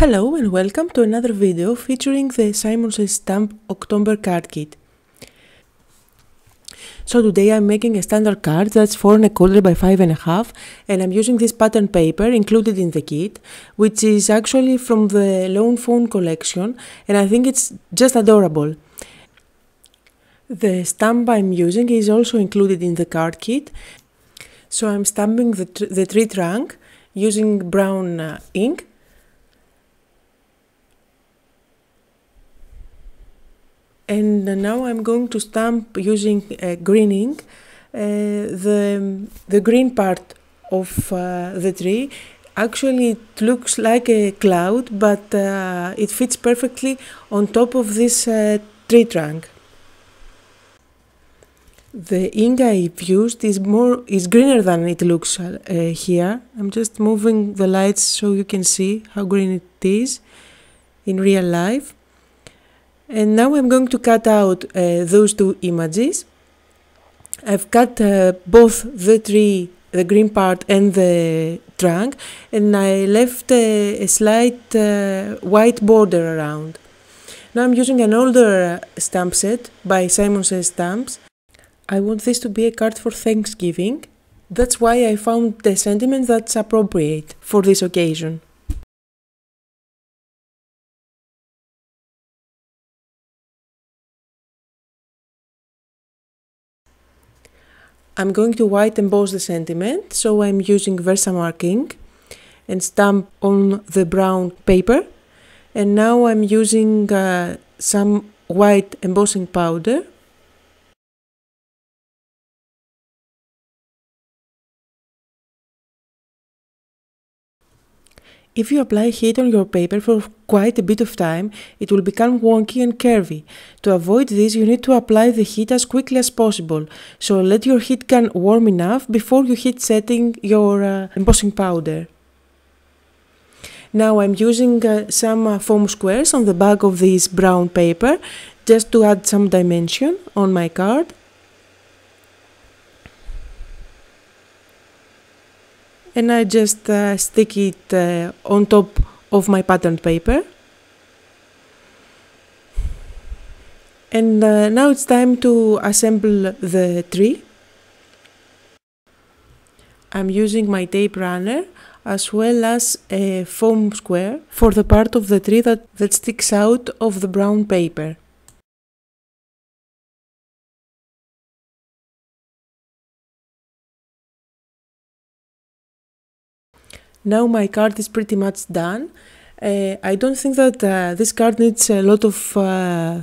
Hello and welcome to another video featuring the Simon Says Stamp October card kit. So today I'm making a standard card that's 4¼ by 5½ and I'm using this pattern paper included in the kit, which is actually from the Lone Phone collection, and I think it's just adorable. The stamp I'm using is also included in the card kit, so I'm stamping the tree trunk using brown ink. And now I'm going to stamp using green ink the green part of the tree. Actually it looks like a cloud, but it fits perfectly on top of this tree trunk. The ink I've used is greener than it looks here. I'm just moving the lights so you can see how green it is in real life. And now I'm going to cut out those two images. I've cut both the tree, the green part and the trunk, and I left a slight white border around. Now I'm using an older stamp set by Simon Says Stamps. I want this to be a card for Thanksgiving. That's why I found the sentiment that's appropriate for this occasion. I'm going to white emboss the sentiment, so I'm using Versamark ink and stamp on the brown paper. And now I'm using some white embossing powder. If you apply heat on your paper for quite a bit of time, it will become wonky and curvy. To avoid this, you need to apply the heat as quickly as possible. So let your heat gun warm enough before you heat setting your embossing powder. Now I'm using some foam squares on the back of this brown paper just to add some dimension on my card. And I just stick it on top of my patterned paper. And now it's time to assemble the tree. I'm using my tape runner as well as a foam square for the part of the tree that sticks out of the brown paper. Now my card is pretty much done. I don't think that this card needs a lot of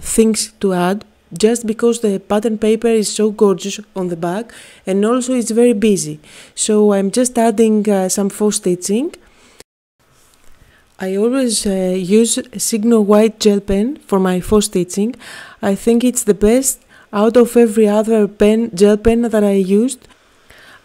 things to add, just because the pattern paper is so gorgeous on the back and also it's very busy. So I'm just adding some faux stitching. I always use a Signo white gel pen for my faux stitching. I think it's the best out of every other gel pen that I used.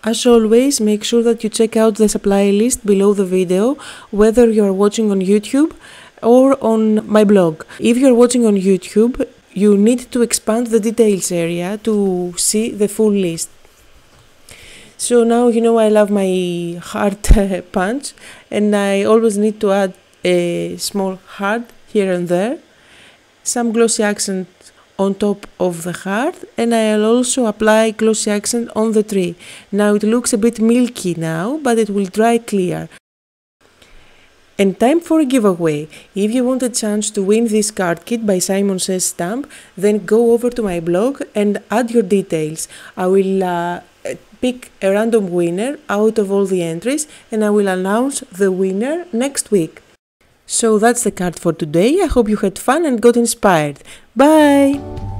As always, make sure that you check out the supply list below the video, whether you are watching on YouTube or on my blog. If you are watching on YouTube, you need to expand the details area to see the full list. So now you know I love my heart punch, and I always need to add a small heart here and there, some glossy accent on top of the heart, and I'll also apply glossy accent on the tree. Now it looks a bit milky now, but it will dry clear. And time for a giveaway. If you want a chance to win this card kit by Simon Says Stamp, then go over to my blog and add your details. I will pick a random winner out of all the entries, and I will announce the winner next week. So that's the card for today. I hope you had fun and got inspired. Bye!